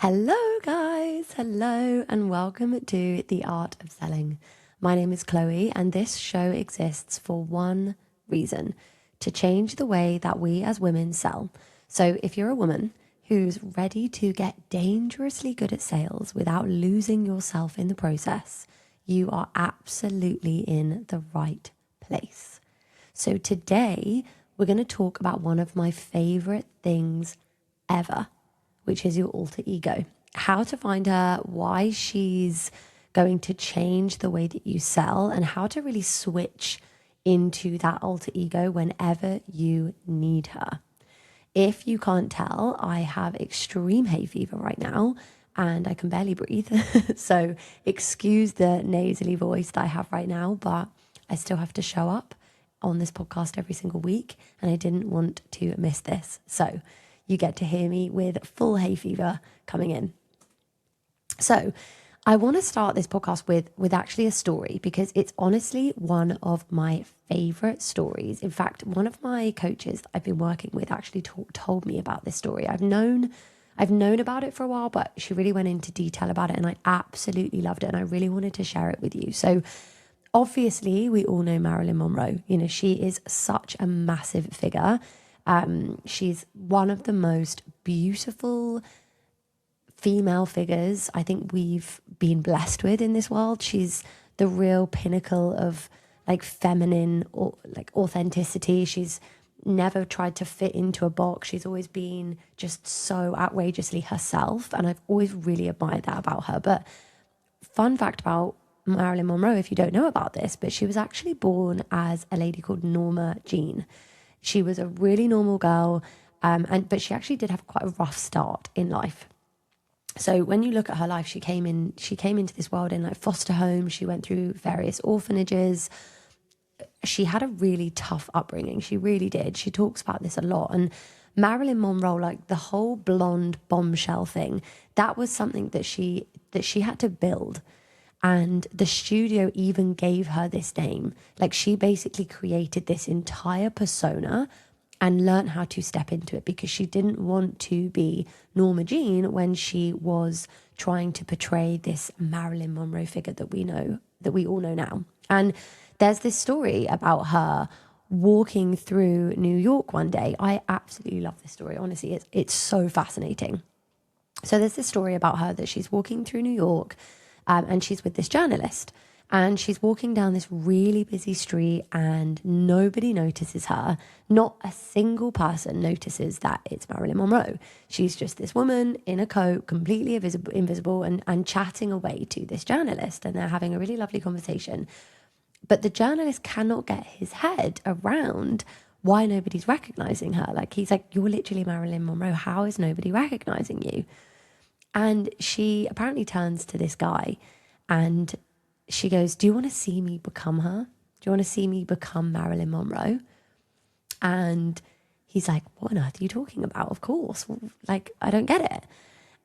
Hello, guys. Hello, and welcome to The Art of Selling. My name is Chloe, and this show exists for one reason: to change the way that we as women sell. So, if you're a woman who's ready to get dangerously good at sales without losing yourself in the process, you are absolutely in the right place. So, today we're going to talk about one of my favorite things ever, which is your alter ego. How to find her, why she's going to change the way that you sell, and how to really switch into that alter ego whenever you need her. If you can't tell, I have extreme hay fever right now and I can barely breathe. So excuse the nasally voice that I have right now, but I still have to show up on this podcast every single week, and I didn't want to miss this. So you get to hear me with full hay fever coming in. So I want to start this podcast with actually a story, because it's honestly one of my favorite stories. In fact, one of my coaches that I've been working with actually told me about this story. I've known about it for a while, but she really went into detail about it and I absolutely loved it. And I really wanted to share it with you. So obviously we all know Marilyn Monroe. You know, she is such a massive figure. She's one of the most beautiful female figures I think we've been blessed with in this world. She's the real pinnacle of like feminine or like authenticity. She's never tried to fit into a box. She's always been just so outrageously herself. And I've always really admired that about her. But fun fact about Marilyn Monroe, if you don't know about this, but she was actually born as a lady called Norma Jean. She was a really normal girl, but she actually did have quite a rough start in life. So when you look at her life, she came into this world in like foster homes. She went through various orphanages. She had a really tough upbringing. She really did. She talks about this a lot. And Marilyn Monroe, like the whole blonde bombshell thing, that was something that she had to build. And the studio even gave her this name. Like she basically created this entire persona and learned how to step into it, because she didn't want to be Norma Jean when she was trying to portray this Marilyn Monroe figure that we all know now. And there's this story about her walking through New York one day. I absolutely love this story. Honestly, it's so fascinating. So there's this story about her that she's walking through New York, and she's with this journalist. And she's walking down this really busy street and nobody notices her. Not a single person notices that it's Marilyn Monroe. She's just this woman in a coat, completely invisible and chatting away to this journalist. And they're having a really lovely conversation. But the journalist cannot get his head around why nobody's recognizing her. Like, he's like, you're literally Marilyn Monroe. How is nobody recognizing you? And she apparently turns to this guy and she goes, do you want to see me become her? Do you want to see me become Marilyn Monroe? And he's like, what on earth are you talking about? Of course. Like, I don't get it.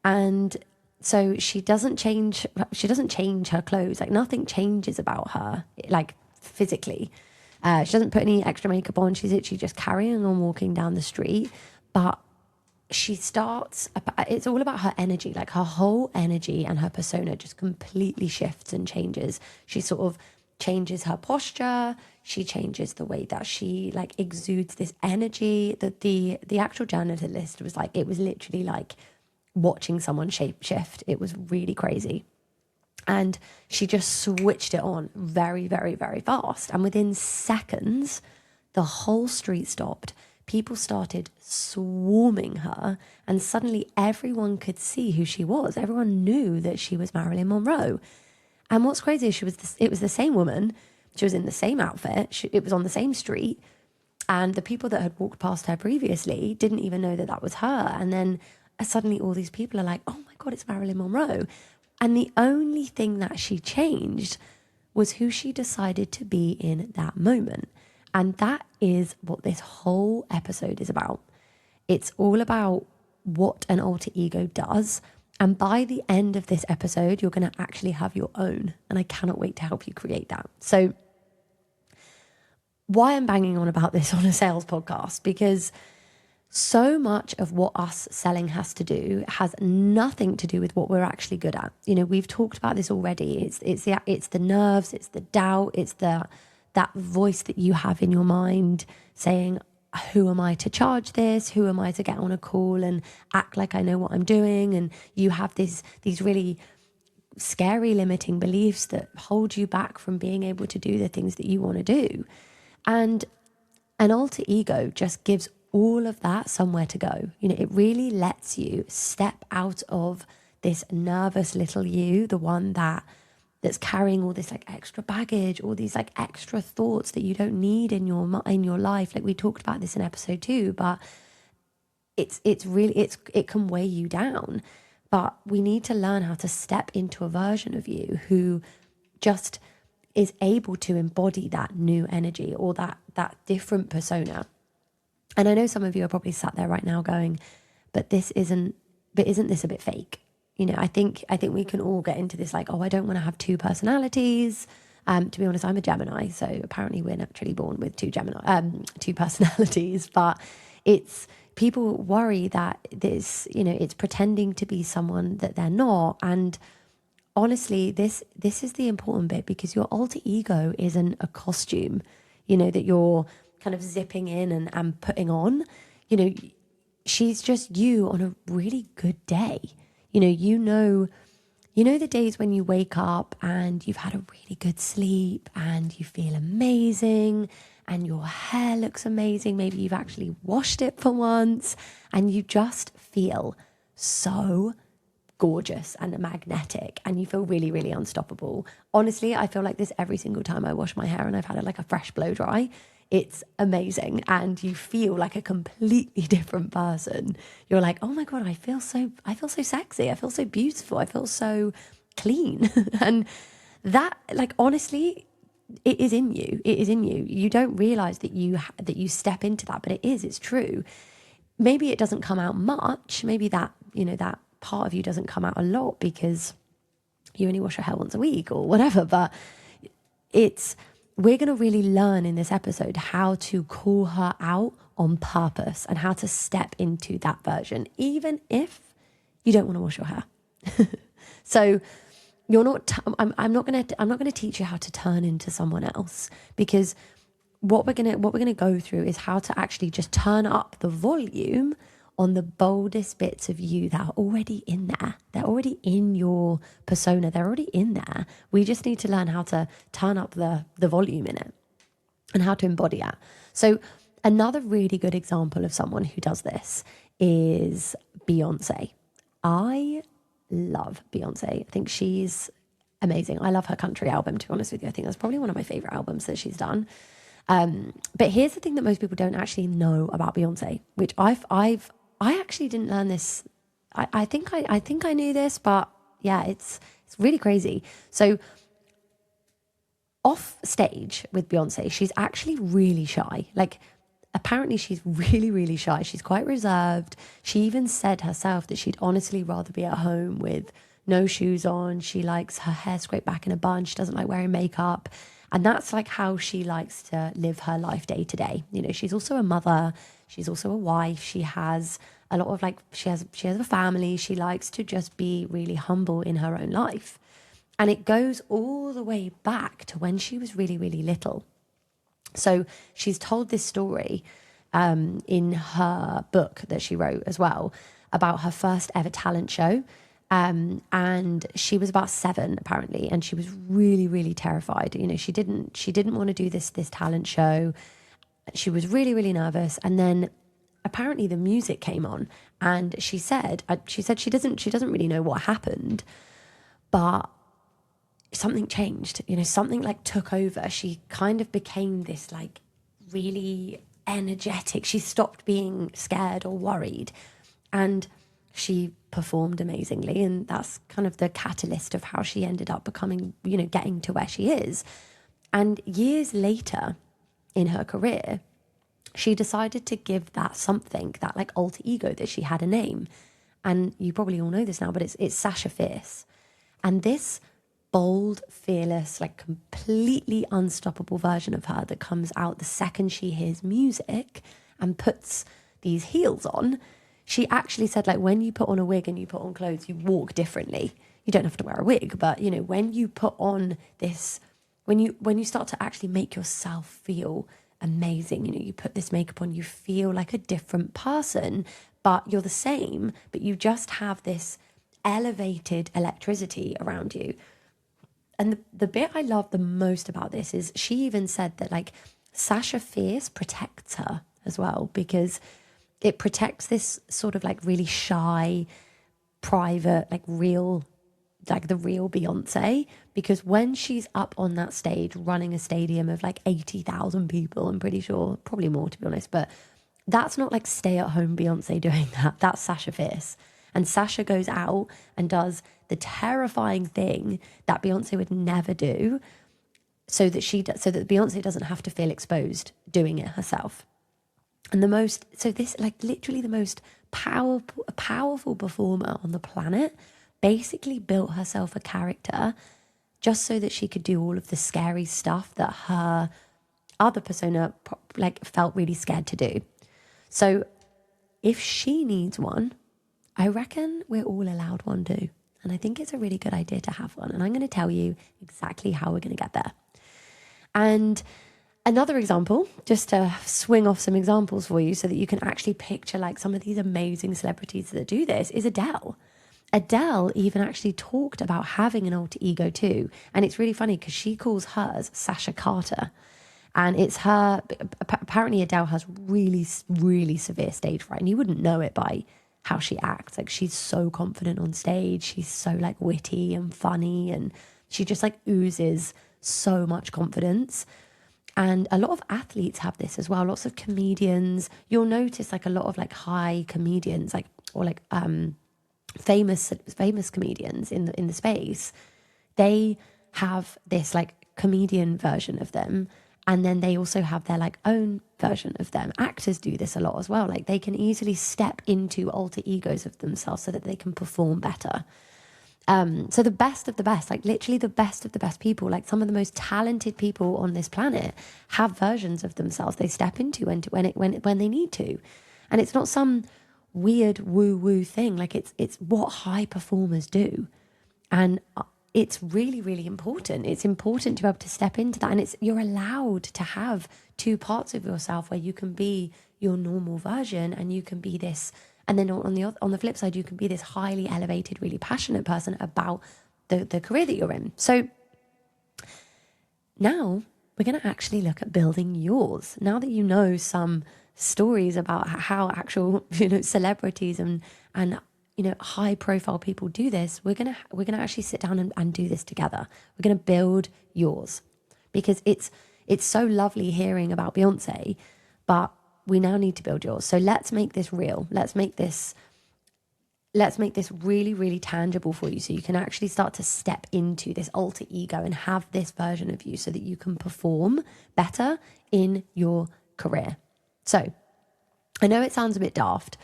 And so she doesn't change her clothes. Like, nothing changes about her, like physically. She doesn't put any extra makeup on. She's literally just carrying on walking down the street. But it's all about her energy. Like, her whole energy and her persona just completely shifts and changes. She sort of changes her posture. She changes the way that she like exudes this energy. That the actual journalist was like, it was literally like watching someone shape shift. It was really crazy. And she just switched it on very, very, very fast. And within seconds, the whole street stopped. People started swarming her, and suddenly everyone could see who she was. Everyone knew that she was Marilyn Monroe. And what's crazy is it was the same woman. She was in the same outfit. It was on the same street. And the people that had walked past her previously didn't even know that that was her. And then suddenly all these people are like, oh my God, it's Marilyn Monroe. And the only thing that she changed was who she decided to be in that moment. And that is what this whole episode is about. It's all about what an alter ego does. And by the end of this episode, you're going to actually have your own. And I cannot wait to help you create that. So why I'm banging on about this on a sales podcast, because so much of what us selling has to do has nothing to do with what we're actually good at. You know, we've talked about this already. It's the nerves, it's the doubt, it's that voice that you have in your mind saying, who am I to charge this? Who am I to get on a call and act like I know what I'm doing? And you have these really scary limiting beliefs that hold you back from being able to do the things that you want to do. And an alter ego just gives all of that somewhere to go. You know, it really lets you step out of this nervous little you, the one that's carrying all this like extra baggage, all these like extra thoughts that you don't need in your life. Like we talked about this in episode 2, but it can weigh you down. But we need to learn how to step into a version of you who just is able to embody that new energy or that different persona. And I know some of you are probably sat there right now going, isn't this a bit fake? You know, I think we can all get into this like, oh, I don't want to have two personalities. To be honest, I'm a Gemini, so apparently we're naturally born with two personalities. But people worry that this, you know, it's pretending to be someone that they're not. And honestly, this is the important bit, because your alter ego isn't a costume, you know, that you're kind of zipping in and putting on. You know, she's just you on a really good day. You know the days when you wake up and you've had a really good sleep and you feel amazing and your hair looks amazing. Maybe you've actually washed it for once and you just feel so gorgeous and magnetic and you feel really, really unstoppable. Honestly, I feel like this every single time I wash my hair and I've had like a fresh blow dry. It's amazing. And you feel like a completely different person. You're like, oh my God, I feel so sexy. I feel so beautiful. I feel so clean. And that, like, honestly, it is in you. It is in you. You don't realize that you step into that, but it's true. Maybe it doesn't come out much. Maybe that, you know, that part of you doesn't come out a lot because you only wash your hair once a week or whatever. But we're going to really learn in this episode how to call her out on purpose and how to step into that version, even if you don't want to wash your hair. So you're not, I'm not going to teach you how to turn into someone else, because what we're going to go through is how to actually just turn up the volume on the boldest bits of you that are already in there. They're already in your persona. They're already in there. We just need to learn how to turn up the volume in it and how to embody it. So another really good example of someone who does this is Beyoncé. I love Beyoncé. I think she's amazing. I love her country album, to be honest with you. I think that's probably one of my favorite albums that she's done. But here's the thing that most people don't actually know about Beyoncé, which I actually didn't learn this. I think I knew this, but yeah, it's really crazy. So off stage with Beyoncé, she's actually really shy. Like, apparently she's really, really shy. She's quite reserved. She even said herself that she'd honestly rather be at home with no shoes on. She likes her hair scraped back in a bun. She doesn't like wearing makeup. And that's like how she likes to live her life day to day. You know, she's also a mother. She's also a wife. She has a lot of she has a family. She likes to just be really humble in her own life. And it goes all the way back to when she was really, really little. So she's told this story in her book that she wrote as well about her first ever talent show. And she was about 7 apparently, and she was really, really terrified. You know, she didn't want to do this talent show. She was really, really nervous. And then apparently the music came on, and she said she doesn't really know what happened, but something changed. You know, something like took over. She kind of became this like really energetic. She stopped being scared or worried, and she performed amazingly. And that's kind of the catalyst of how she ended up becoming, you know, getting to where she is. And years later in her career, she decided to give that something, that like alter ego that she had, a name. And you probably all know this now, but it's Sasha Fierce. And this bold, fearless, like completely unstoppable version of her that comes out the second she hears music and puts these heels on, she actually said, like, when you put on a wig and you put on clothes, you walk differently. You don't have to wear a wig, but, you know, when you put on this, when you start to actually make yourself feel amazing, you know, you put this makeup on, you feel like a different person, but you're the same, but you just have this elevated electricity around you. And the bit I love the most about this is she even said that, like, Sasha Fierce protects her as well, because it protects this sort of like really shy, private, like real, like the real Beyonce, because when she's up on that stage running a stadium of like 80,000 people, I'm pretty sure, probably more to be honest, but that's not like stay at home Beyonce doing that. That's Sasha Fierce. And Sasha goes out and does the terrifying thing that Beyonce would never do, so that Beyonce doesn't have to feel exposed doing it herself. And this, like, literally the most powerful performer on the planet basically built herself a character just so that she could do all of the scary stuff that her other persona like felt really scared to do. So if she needs one, I reckon we're all allowed one too. And I think it's a really good idea to have one. And I'm going to tell you exactly how we're going to get there. And another example, just to swing off some examples for you so that you can actually picture like some of these amazing celebrities that do this, is Adele. Adele even actually talked about having an alter ego too. And it's really funny because she calls hers Sasha Carter. And it's her, apparently Adele has really, really severe stage fright. And you wouldn't know it by how she acts. Like, she's so confident on stage. She's so like witty and funny. And she just like oozes so much confidence. And a lot of athletes have this as well. Lots of comedians. You'll notice like a lot of like high comedians, like, or like famous comedians in the space. They have this like comedian version of them. And then they also have their like own version of them. Actors do this a lot as well. Like, they can easily step into alter egos of themselves so that they can perform better. So the best of the best, like literally the best of the best people, like some of the most talented people on this planet, have versions of themselves they step into when they need to. And it's not some weird woo-woo thing. Like, it's what high performers do. And it's really, really important. It's important to be able to step into that. And you're allowed to have two parts of yourself where you can be your normal version and you can be this. And then on the flip side, you can be this highly elevated, really passionate person about the career that you're in. So now we're going to actually look at building yours. Now that you know some stories about how actual, celebrities and high profile people do this, we're gonna actually sit down and do this together. We're gonna build yours, because it's so lovely hearing about Beyonce, but we now need to build yours. So let's make this real. Let's make this really, really tangible for you, so you can actually start to step into this alter ego and have this version of you so that you can perform better in your career. So I know it sounds a bit daft,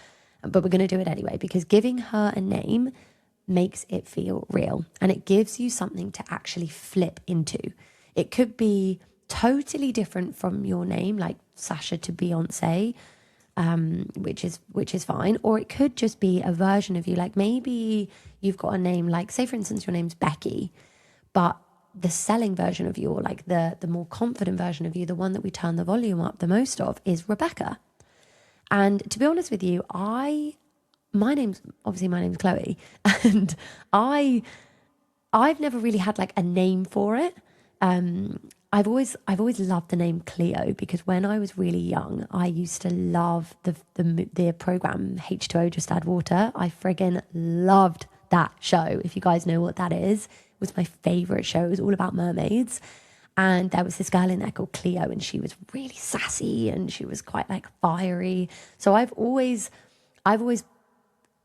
but we're going to do it anyway, because giving her a name makes it feel real, and it gives you something to actually flip into. It could be totally different from your name, like Sasha to Beyonce, which is fine. Or it could just be a version of you. Like, maybe you've got a name, like, say for instance, your name's Becky, but the selling version of you, or like the more confident version of you, the one that we turn the volume up the most of, is Rebecca. And to be honest with you, my name's Chloe, and I've never really had like a name for it. I've always loved the name Cleo, because when I was really young, I used to love the program H2O, Just Add Water. I friggin' loved that show. If you guys know what that is, it was my favorite show. It was all about mermaids. And there was this girl in there called Cleo, and she was really sassy and she was quite like fiery. So I've always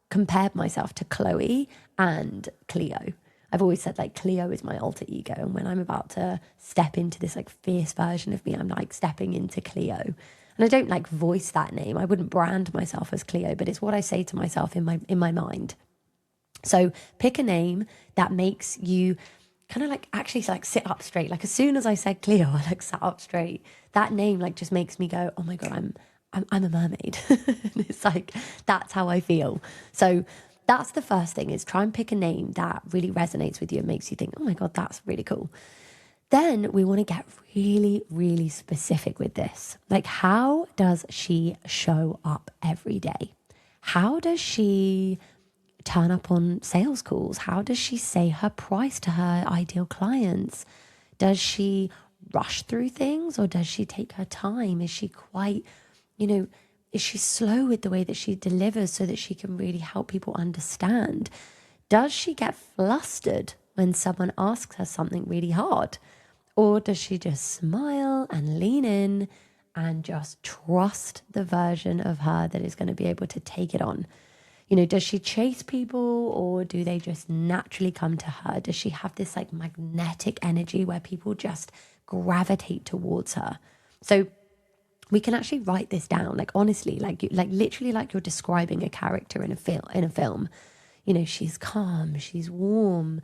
compared myself to Chloe and Cleo. I've always said like Cleo is my alter ego. And when I'm about to step into this like fierce version of me, I'm like stepping into Cleo. And I don't like voice that name. I wouldn't brand myself as Cleo, but it's what I say to myself in my mind. So pick a name that makes you kind of like actually like sit up straight. Like, as soon as I said Cleo, I like sat up straight. That name like just makes me go, oh my God, I'm a mermaid. It's like, that's how I feel. So that's the first thing, is try and pick a name that really resonates with you and makes you think, oh my God, that's really cool. Then we want to get really, really specific with this. Like, how does she show up every day? How does she turn up on sales calls? How does she say her price to her ideal clients? Does she rush through things, or does she take her time? Is she quite, is she slow with the way that she delivers so that she can really help people understand? Does she get flustered when someone asks her something really hard? Or does she just smile and lean in and just trust the version of her that is going to be able to take it on? Does she chase people, or do they just naturally come to her? Does she have this like magnetic energy where people just gravitate towards her? So we can actually write this down, like honestly, like literally like you're describing a character in a film. She's calm, she's warm,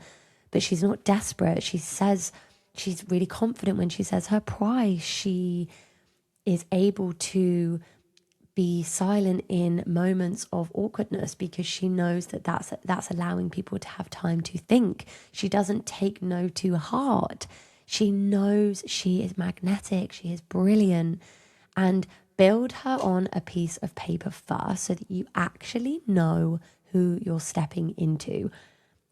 but she's not desperate. She says she's really confident when she says her price. She is able to be silent in moments of awkwardness because she knows that that's allowing people to have time to think. She doesn't take no to heart. She knows she is magnetic, she is brilliant. And build her on a piece of paper first so that you actually know who you're stepping into.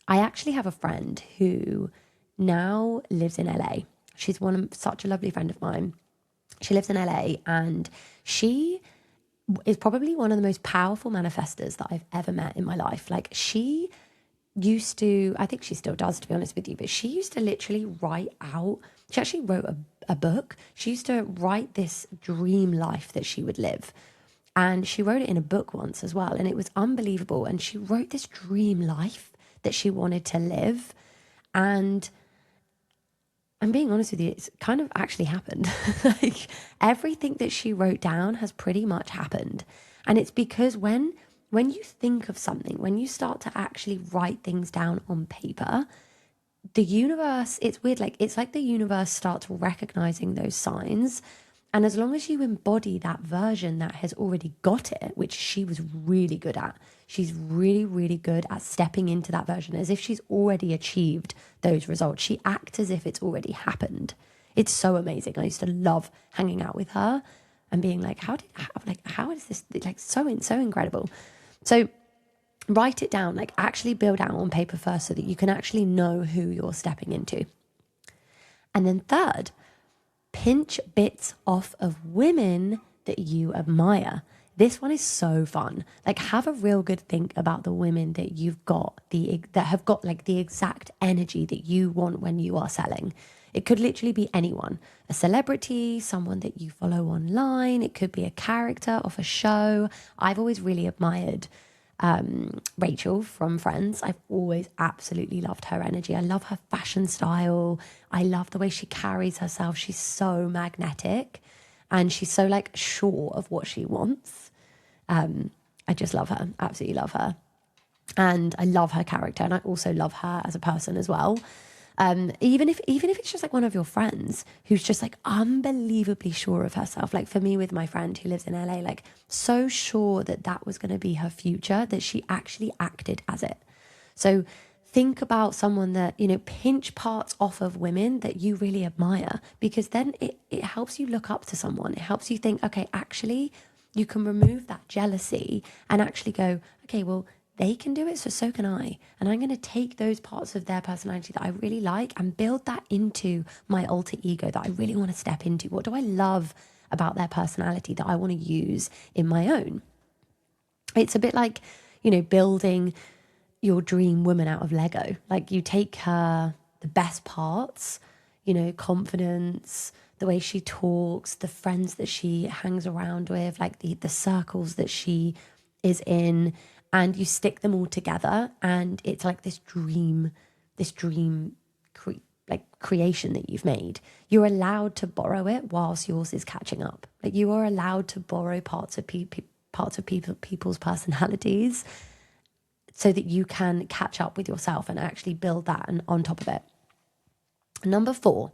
I actually have a friend who now lives in LA. She's such a lovely friend of mine. She lives in LA, and she is probably one of the most powerful manifestors that I've ever met in my life. Like, she used to, I think she still does, to be honest with you, but she used to literally write out, she actually wrote a book. She used to write this dream life that she would live. And she wrote it in a book once as well. And it was unbelievable. And she wrote this dream life that she wanted to live. And I'm being honest with you, it's kind of actually happened. Like, everything that she wrote down has pretty much happened. And it's because when you think of something, when you start to actually write things down on paper, the universe, it's weird, like it's like the universe starts recognizing those signs. And as long as you embody that version that has already got it, which she was really good at, she's really, really good at stepping into that version as if she's already achieved those results. She acts as if it's already happened. It's so amazing. I used to love hanging out with her and being like, how is this like so incredible? So write it down, like actually build out on paper first so that you can actually know who you're stepping into. And then third, pinch bits off of women that you admire. This one is so fun. Like, have a real good think about the women that you've got, that have got like the exact energy that you want when you are selling. It could literally be anyone, a celebrity, someone that you follow online. It could be a character off a show. I've always really admired Rachel from Friends. I've always absolutely loved her energy. I love her fashion style. I love the way she carries herself. She's so magnetic and she's so like sure of what she wants. I just love her, absolutely love her. And I love her character, and I also love her as a person as well. Even if it's just like one of your friends who's just like unbelievably sure of herself. Like for me with my friend who lives in LA, like so sure that was going to be her future that she actually acted as it. So think about someone that, pinch parts off of women that you really admire, because then it helps you look up to someone. It helps you think, okay, actually you can remove that jealousy and actually go, okay, well, they can do it, so can I. And I'm going to take those parts of their personality that I really like and build that into my alter ego that I really want to step into. What do I love about their personality that I want to use in my own? It's a bit like, building your dream woman out of Lego. Like, you take her, the best parts, confidence, the way she talks, the friends that she hangs around with, like the circles that she is in, and you stick them all together, and it's like this dream creation that you've made. You're allowed to borrow it whilst yours is catching up. Like, you are allowed to borrow parts of people's personalities so that you can catch up with yourself and actually build that and on top of it. Number 4,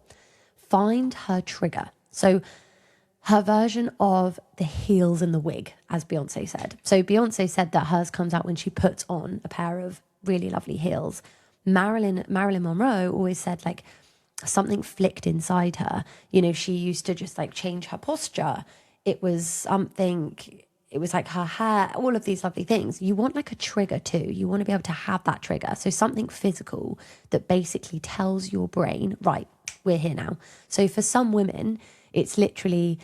find her trigger. So her version of the heels and the wig, as Beyonce said. So Beyonce said that hers comes out when she puts on a pair of really lovely heels. Marilyn Monroe always said like something flicked inside her. You know, she used to just like change her posture. It was like her hair, all of these lovely things. You want like a trigger too. You want to be able to have that trigger. So something physical that basically tells your brain, right, we're here now. So for some women, it's literally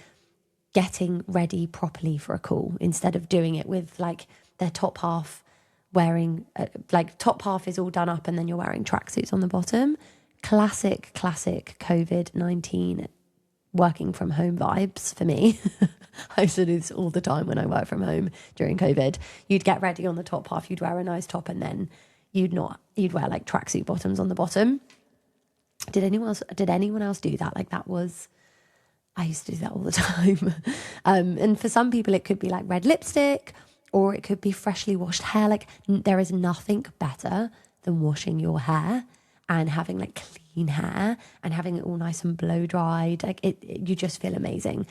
getting ready properly for a call instead of doing it with like their top half wearing, like top half is all done up and then you're wearing tracksuits on the bottom. Classic COVID-19 working from home vibes for me. I used to do this all the time when I worked from home during COVID. You'd get ready on the top half, you'd wear a nice top, and then you'd wear like tracksuit bottoms on the bottom. Did anyone else do that? Like I used to do that all the time. And for some people, it could be like red lipstick, or it could be freshly washed hair. Like there is nothing better than washing your hair and having like clean hair and having it all nice and blow dried. Like you just feel amazing.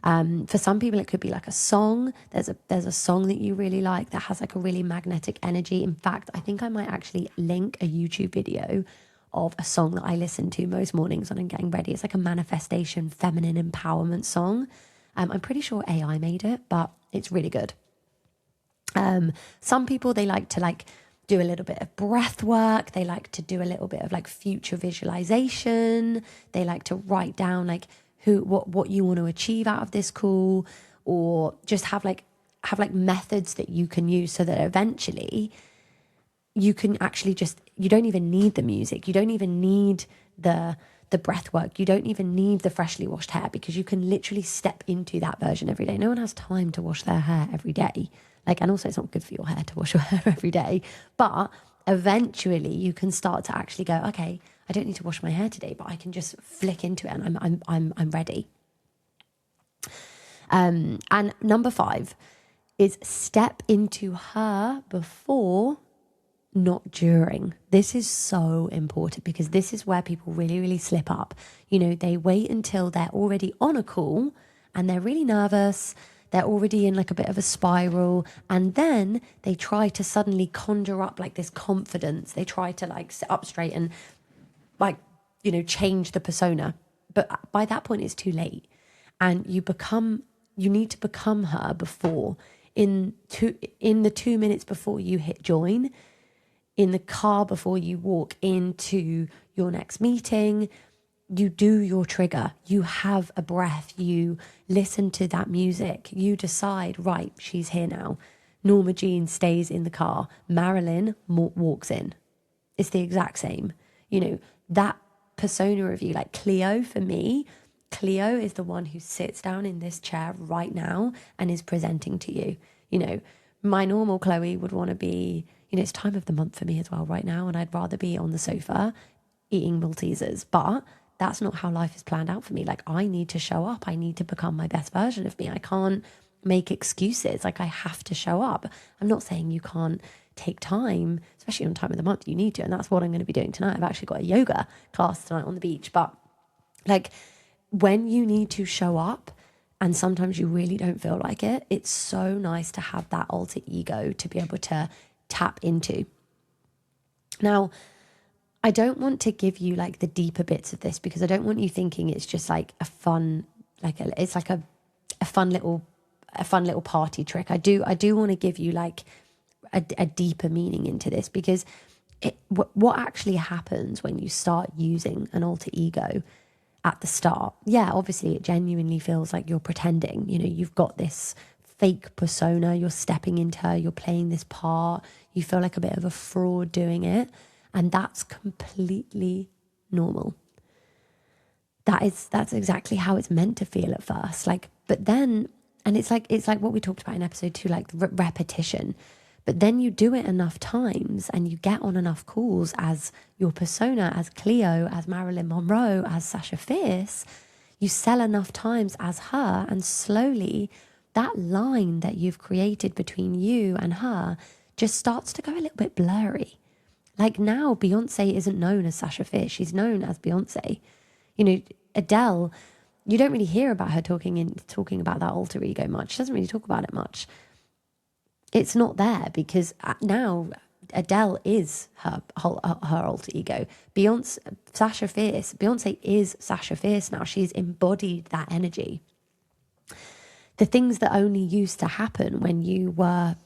For some people, it could be like a song. There's a song that you really like that has like a really magnetic energy. In fact, I think I might actually link a YouTube video of a song that I listen to most mornings when I'm getting ready. It's like a manifestation, feminine empowerment song. I'm pretty sure AI made it, but it's really good. Some people, they like to like do a little bit of breath work. They like to do a little bit of like future visualization. They like to write down like what you want to achieve out of this call, or just have like methods that you can use so that eventually you can actually you don't even need the music. You don't even need the breath work. You don't even need the freshly washed hair, because you can literally step into that version every day. No one has time to wash their hair every day. And also it's not good for your hair to wash your hair every day. But eventually you can start to actually go, okay, I don't need to wash my hair today, but I can just flick into it and I'm ready. And number 5 is step into her before, not during. This is so important, because this is where people really, really slip up. You know, they wait until they're already on a call and they're really nervous. They're already in like a bit of a spiral. And then they try to suddenly conjure up like this confidence. They try to like sit up straight and like, you know, change the persona. But by that point, it's too late. And you need to become her before, in the 2 minutes before you hit join, in the car before you walk into your next meeting. You do your trigger, you have a breath, you listen to that music, you decide, right, she's here now. Norma Jean stays in the car, Marilyn walks in. It's the exact same. You know, that persona of you, like Cleo, for me, Cleo is the one who sits down in this chair right now and is presenting to you. You know, my normal Chloe would want to be, you know, it's time of the month for me as well right now, and I'd rather be on the sofa eating Maltesers, but that's not how life is planned out for me. Like, I need to show up. I need to become my best version of me. I can't make excuses. Like, I have to show up. I'm not saying you can't take time, especially on time of the month. You need to, and that's what I'm going to be doing tonight. I've actually got a yoga class tonight on the beach. But like, when you need to show up and sometimes you really don't feel like it, it's so nice to have that alter ego to be able to tap into. Now, I don't want to give you like the deeper bits of this, because I don't want you thinking it's just like a fun, it's like a fun little party trick. I do want to give you like a deeper meaning into this, because what actually happens when you start using an alter ego at the start? Yeah, obviously it genuinely feels like you're pretending. You know, you've got this fake persona, you're stepping into her, you're playing this part, you feel like a bit of a fraud doing it. And that's completely normal. That's exactly how it's meant to feel at first. Like, but then, and it's like what we talked about in episode 2, like repetition. But then you do it enough times and you get on enough calls as your persona, as Cleo, as Marilyn Monroe, as Sasha Fierce. You sell enough times as her, and slowly that line that you've created between you and her just starts to go a little bit blurry. Like, now Beyonce isn't known as Sasha Fierce, she's known as Beyonce. You know, Adele You don't really hear about her talking about that alter ego much. She doesn't really talk about it much. It's not there because now Adele is her alter ego. Beyonce is Sasha Fierce now. She's embodied that energy. The things that only used to happen when you were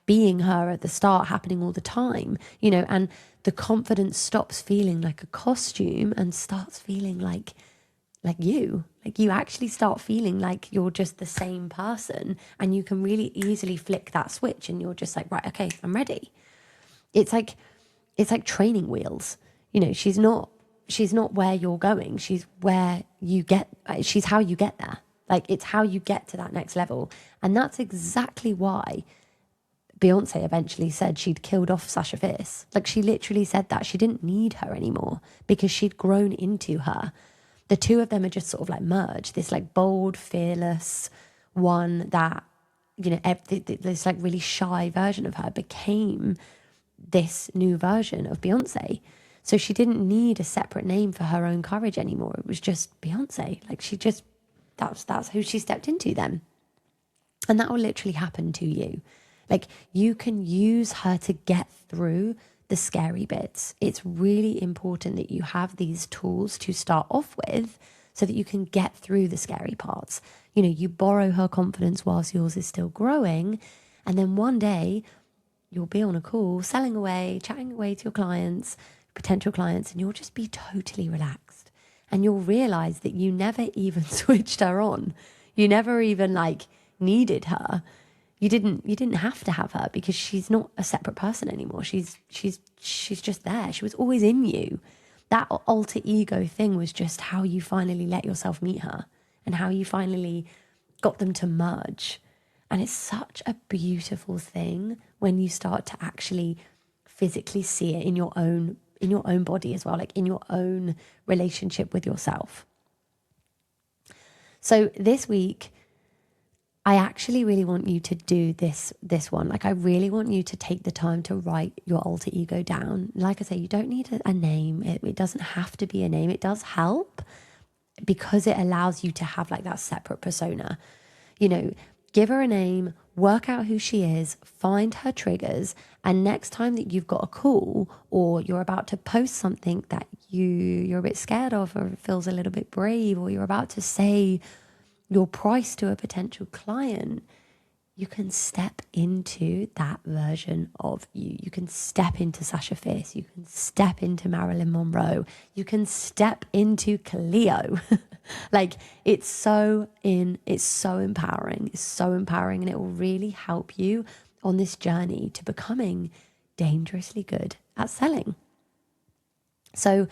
being her at the start, happening all the time, and the confidence stops feeling like a costume and starts feeling like you actually start feeling like you're just the same person, and you can really easily flick that switch and you're just like, right, okay, I'm ready. It's like training wheels. She's not where you're going. She's how you get there. Like, it's how you get to that next level. And that's exactly why Beyonce eventually said she'd killed off Sasha Fierce. Like, she literally said that she didn't need her anymore because she'd grown into her. The two of them are just sort of like merged. This like bold, fearless one that, this like really shy version of her became this new version of Beyonce. So she didn't need a separate name for her own courage anymore. It was just Beyonce. Like, that's who she stepped into then. And that will literally happen to you. Like, you can use her to get through the scary bits. It's really important that you have these tools to start off with so that you can get through the scary parts. You borrow her confidence whilst yours is still growing. And then one day you'll be on a call, selling away, chatting away to your clients, potential clients, and you'll just be totally relaxed. And you'll realize that you never even switched her on. You never even needed her. You didn't have to have her because she's not a separate person anymore. She's just there. She was always in you. That alter ego thing was just how you finally let yourself meet her and how you finally got them to merge. And it's such a beautiful thing when you start to actually physically see it in your own body as well, like in your own relationship with yourself. So this week, I actually really want you to do this one. Like, I really want you to take the time to write your alter ego down. Like I say, you don't need a name. It doesn't have to be a name. It does help because it allows you to have like that separate persona. Give her a name, work out who she is, find her triggers, and next time that you've got a call or you're about to post something that you're a bit scared of or feels a little bit brave, or you're about to say your price to a potential client, you can step into that version of you. You can step into Sasha Fierce. You can step into Marilyn Monroe. You can step into Cleo. Like, it's so empowering. It's so empowering, and it will really help you on this journey to becoming dangerously good at selling. So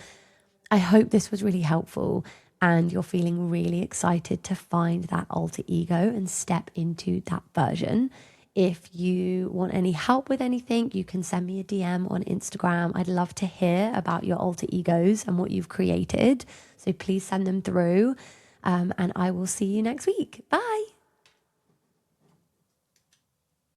I hope this was really helpful and you're feeling really excited to find that alter ego and step into that version. If you want any help with anything, you can send me a DM on Instagram. I'd love to hear about your alter egos and what you've created. So please send them through. And I will see you next week. Bye.